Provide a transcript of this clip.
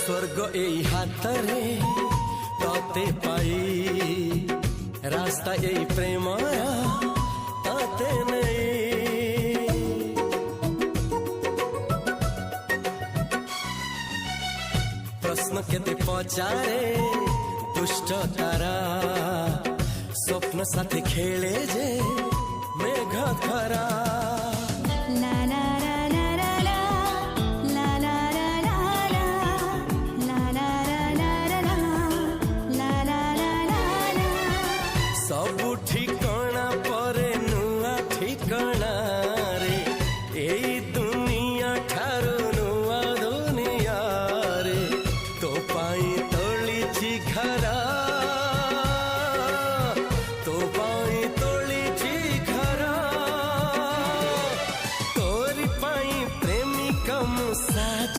स्वर्ग এই হাতরে তাতে পাই রাস্তা এই প্রেমরা তাতে নেই প্রশ্ন কেতে পচারে দুষ্ট তারা স্বপ্ন সাথে খেলে যে মেঘ খরা